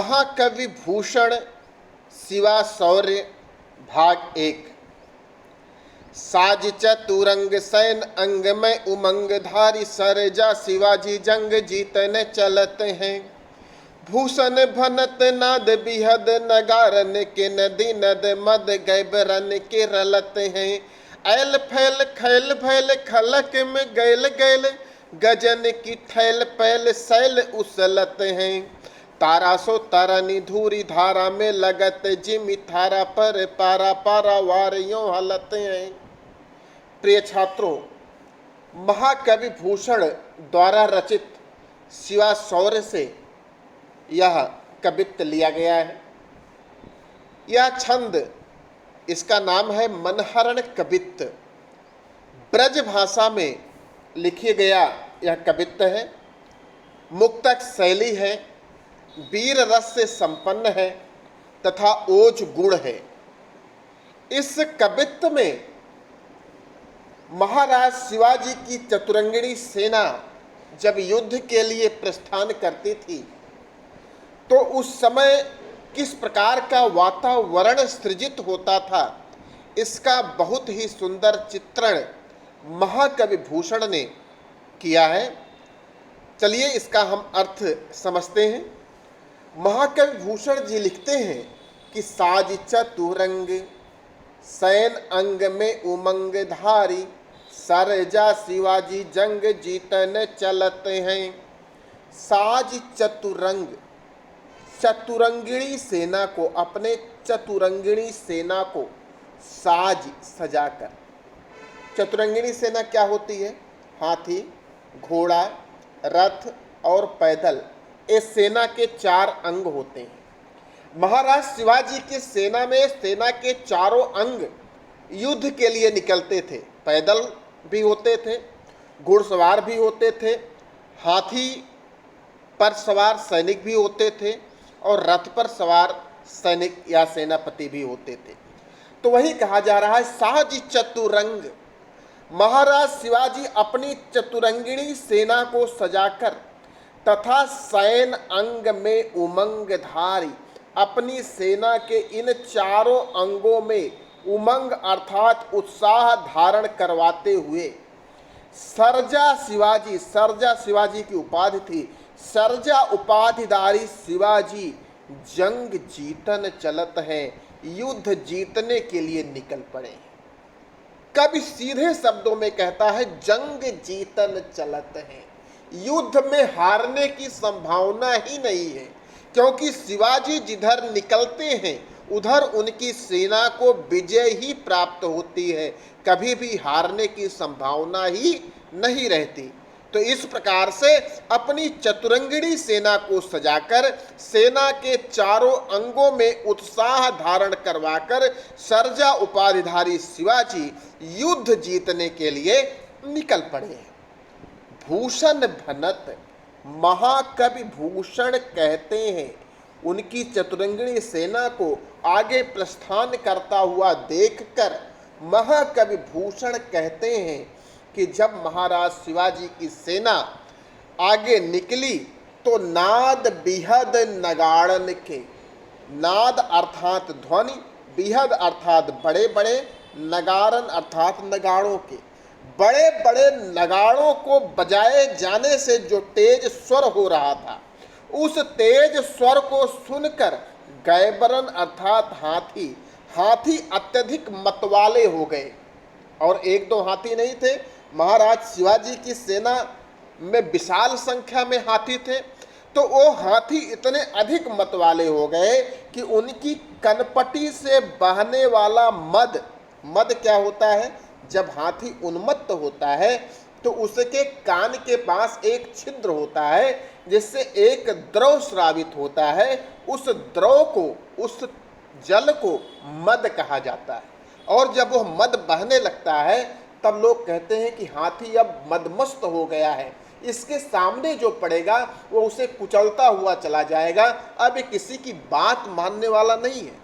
महाकवि भूषण शिवा शौर्य भाग 1। साज चतुरंग सैन अंग में उमंग धारी सरजा शिवाजी जंग जीतने चलते हैं। भूषण भनत नाद बिहद नगारन के नदी नद मद गैबरन के रलते हैं। ऐल फैल खैल भैल खलक में गैल गैल गजन की ठैल पैल सैल उसलते हैं। तारा सो तरनी धूरी धारा में लगत जिमी थारा पर पारा पारा वारियों हलते हैं। प्रिय छात्रों, महाकवि भूषण द्वारा रचित शिवा शौर्य से यह कवित्त लिया गया है। यह छंद, इसका नाम है मनहरण कवित्त। ब्रज भाषा में लिखी गया यह कवित्त है। मुक्तक शैली है, वीर रस से संपन्न है तथा ओज गुण है। इस कवित्त में महाराज शिवाजी की चतुरंगिणी सेना जब युद्ध के लिए प्रस्थान करती थी तो उस समय किस प्रकार का वातावरण सृजित होता था, इसका बहुत ही सुंदर चित्रण महाकवि भूषण ने किया है। चलिए इसका हम अर्थ समझते हैं। महाकवि भूषण जी लिखते हैं कि साज चतुरंग सैन अंग में उमंग धारी सरजा शिवाजी जंग जीतने चलते हैं। साज चतुरंग, चतुरंगिणी सेना को, अपने चतुरंगिणी सेना को साज सजाकर। चतुरंगिणी सेना क्या होती है? हाथी, घोड़ा, रथ और पैदल, इस सेना के 4 अंग होते हैं। महाराज शिवाजी की सेना में सेना के चारों अंग युद्ध के लिए निकलते थे। पैदल भी होते थे, घुड़सवार भी होते थे, हाथी पर सवार सैनिक भी होते थे और रथ पर सवार सैनिक या सेनापति भी होते थे। तो वही कहा जा रहा है साज चतुरंग। महाराज शिवाजी अपनी चतुरंगिणी सेना को सजाकर तथा सैन अंग में उमंग धारी, अपनी सेना के इन चारों अंगों में उमंग अर्थात उत्साह धारण करवाते हुए सरजा शिवाजी, सरजा शिवाजी की उपाधि थी, सरजा उपाधिधारी शिवाजी जंग जीतन चलत हैं, युद्ध जीतने के लिए निकल पड़े। कवि सीधे शब्दों में कहता है जंग जीतन चलत हैं। युद्ध में हारने की संभावना ही नहीं है, क्योंकि शिवाजी जिधर निकलते हैं उधर उनकी सेना को विजय ही प्राप्त होती है, कभी भी हारने की संभावना ही नहीं रहती। तो इस प्रकार से अपनी चतुरंगिणी सेना को सजाकर सेना के चारों अंगों में उत्साह धारण करवाकर सरजा उपाधिधारी शिवाजी युद्ध जीतने के लिए निकल पड़े। भूषण भनत, महाकवि भूषण कहते हैं, उनकी चतुरंगिणी सेना को आगे प्रस्थान करता हुआ देखकर महाकवि भूषण कहते हैं कि जब महाराज शिवाजी की सेना आगे निकली तो नाद बिहद नगाड़न के, नाद अर्थात ध्वनि, बिहद अर्थात बड़े बड़े, नगारन अर्थात नगाड़ों के, बड़े बड़े नगाड़ों को बजाए जाने से जो तेज स्वर हो रहा था, उस तेज स्वर को सुनकर गैबरन अर्थात हाथी, हाथी अत्यधिक मतवाले हो गए। और 1-2 हाथी नहीं थे, महाराज शिवाजी की सेना में विशाल संख्या में हाथी थे। तो वो हाथी इतने अधिक मतवाले हो गए कि उनकी कनपटी से बहने वाला मद, मद क्या होता है? जब हाथी उन्मत्त होता है तो उसके कान के पास एक छिद्र होता है जिससे एक द्रव स्रावित होता है। उस द्रव को, उस जल को मद कहा जाता है। और जब वह मद बहने लगता है तब लोग कहते हैं कि हाथी अब मदमस्त हो गया है, इसके सामने जो पड़ेगा वो उसे कुचलता हुआ चला जाएगा, अब ये किसी की बात मानने वाला नहीं है।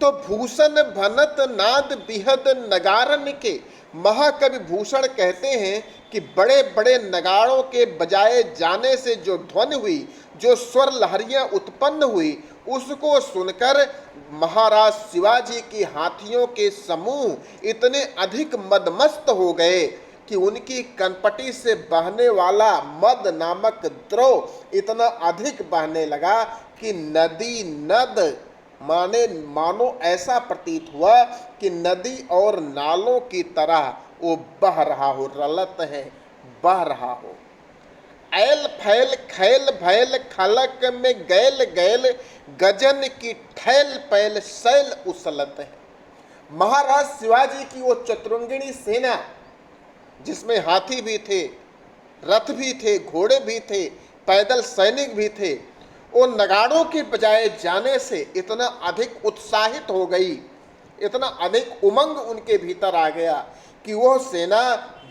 तो भूषण भनत नाद बिहद नगारन के, महाकवि भूषण कहते हैं कि बड़े बड़े नगाड़ों के बजाए जाने से जो ध्वनि हुई, जो स्वर लहरियां उत्पन्न हुई, उसको सुनकर महाराज शिवाजी की हाथियों के समूह इतने अधिक मदमस्त हो गए कि उनकी कनपटी से बहने वाला मद नामक द्रव इतना अधिक बहने लगा कि नदी नद मानो ऐसा प्रतीत हुआ कि नदी और नालों की तरह वो बह रहा हो, रलत है, बह रहा हो। ऐल फैल खैल भैल खलक में गैल गैल गजन की ठैल पैल शैल उछलत है। महाराज शिवाजी की वो चतुरंगिणी सेना, जिसमें हाथी भी थे, रथ भी थे, घोड़े भी थे, पैदल सैनिक भी थे, वो नगाड़ों के बजाए जाने से इतना अधिक उत्साहित हो गई, इतना अधिक उमंग उनके भीतर आ गया कि वह सेना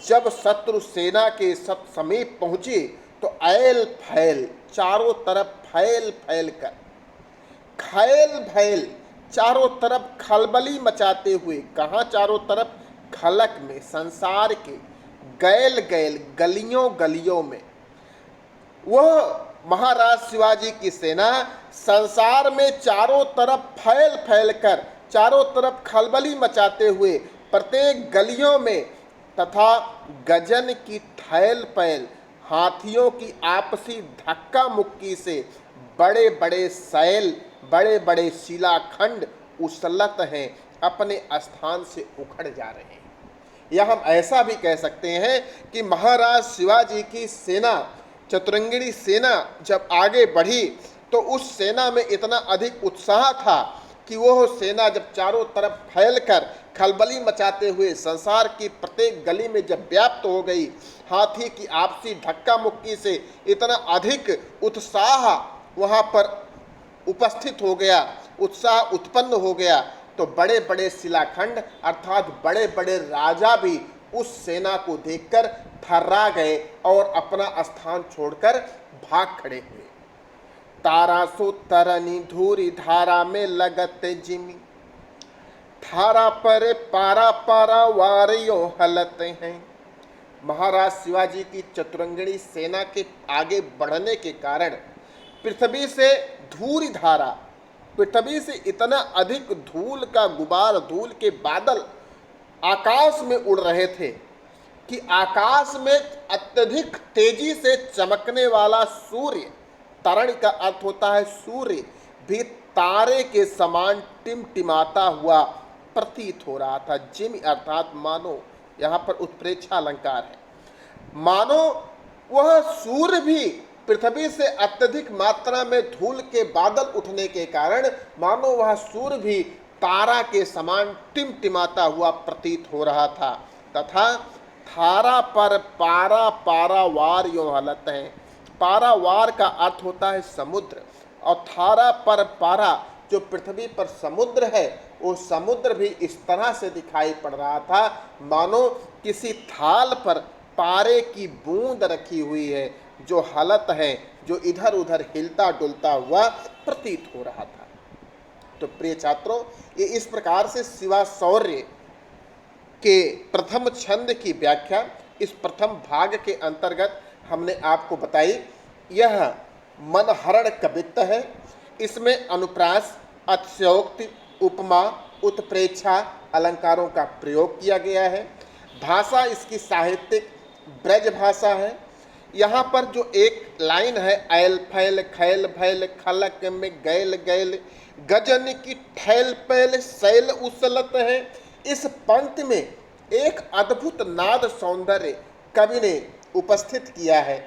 जब शत्रु सेना के समीप पहुंची तो ऐल फैल, चारों तरफ फैल फैल कर, खैल भैल, चारों तरफ खलबली मचाते हुए, कहाँ चारों तरफ, खलक में, संसार के, गैल गैल, गलियों गलियों में, वह महाराज शिवाजी की सेना संसार में चारों तरफ फैल फैल कर, चारों तरफ खलबली मचाते हुए, प्रत्येक गलियों में तथा गजन की ठैल पैल, हाथियों की आपसी धक्का मुक्की से बड़े बड़े शैल, बड़े बड़े शिलाखंड उछलत हैं, अपने स्थान से उखड़ जा रहे हैं। या हम ऐसा भी कह सकते हैं कि महाराज शिवाजी की सेना, चतुरंगिणी सेना जब आगे बढ़ी तो उस सेना में इतना अधिक उत्साह था कि वह सेना जब चारों तरफ फैलकर खलबली मचाते हुए संसार की प्रत्येक गली में जब व्याप्त हो गई, हाथी की आपसी धक्का मुक्की से इतना अधिक उत्साह वहाँ पर उपस्थित हो गया, उत्साह उत्पन्न हो गया, तो बड़े बड़े शिलाखंड अर्थात बड़े बड़े राजा भी उस सेना को देखकर थर्रा गए और अपना स्थान छोड़कर भाग खड़े हुए। तारा सो तरनी धूरी धारा में लगत जिमी, थारा पर पारा पारा वारियों हलत हैं। महाराज शिवाजी की चतुरंगिणी सेना के आगे बढ़ने के कारण पृथ्वी से धूरी धारा, पृथ्वी से इतना अधिक धूल का गुबार, धूल के बादल आकाश में उड़ रहे थे कि आकाश में अत्यधिक तेजी से चमकने वाला सूर्य, तरण का अर्थ होता है सूर्य, भी तारे के समान टिमटिमाता हुआ प्रतीत हो रहा था। जिम अर्थात मानो, यहाँ पर उत्प्रेक्षा अलंकार है, मानो वह सूर्य भी पृथ्वी से अत्यधिक मात्रा में धूल के बादल उठने के कारण मानो वह सूर्य भी तारा के समान टिमटिमाता हुआ प्रतीत हो रहा था। तथा थारा पर पारा पारावार यो हालत है। पारावार का अर्थ होता है समुद्र, और थारा पर पारा जो पृथ्वी पर समुद्र है, वो समुद्र भी इस तरह से दिखाई पड़ रहा था मानो किसी थाल पर पारे की बूंद रखी हुई है, जो हालत है, जो इधर उधर हिलता डुलता हुआ प्रतीत हो रहा था। तो प्रिय छात्रों, ये इस प्रकार से शिवा शौर्य के प्रथम छंद की व्याख्या इस प्रथम भाग के अंतर्गत हमने आपको बताई। यह मनहरण कवित्त है। इसमें अनुप्रास, अतिशयोक्ति, उपमा, उत्प्रेक्षा अलंकारों का प्रयोग किया गया है। भाषा इसकी साहित्यिक ब्रज भाषा है। यहाँ पर जो एक लाइन है, ऐल फैल खैल भैल खलक में गैल गैल गजन की ठैल पैल शैल उछलत है, इस पंक्ति में एक अद्भुत नाद सौंदर्य कवि ने उपस्थित किया है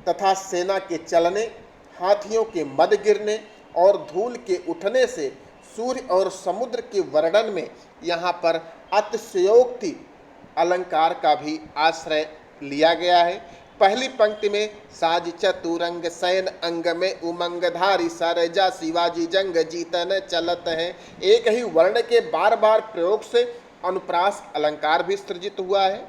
तथा सेना के चलने, हाथियों के मद गिरने और धूल के उठने से सूर्य और समुद्र के वर्णन में यहाँ पर अतिशयोक्ति अलंकार का भी आश्रय लिया गया है। पहली पंक्ति में साज चतुरंग सैन अंग में उमंगधारी सरजा शिवाजी जंग जीतन चलत है, एक ही वर्ण के बार बार प्रयोग से अनुप्रास अलंकार भी सृजित हुआ है।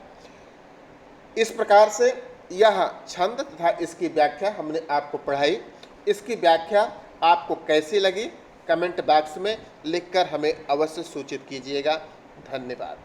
इस प्रकार से यह छंद तथा इसकी व्याख्या हमने आपको पढ़ाई। इसकी व्याख्या आपको कैसी लगी कमेंट बॉक्स में लिखकर हमें अवश्य सूचित कीजिएगा। धन्यवाद।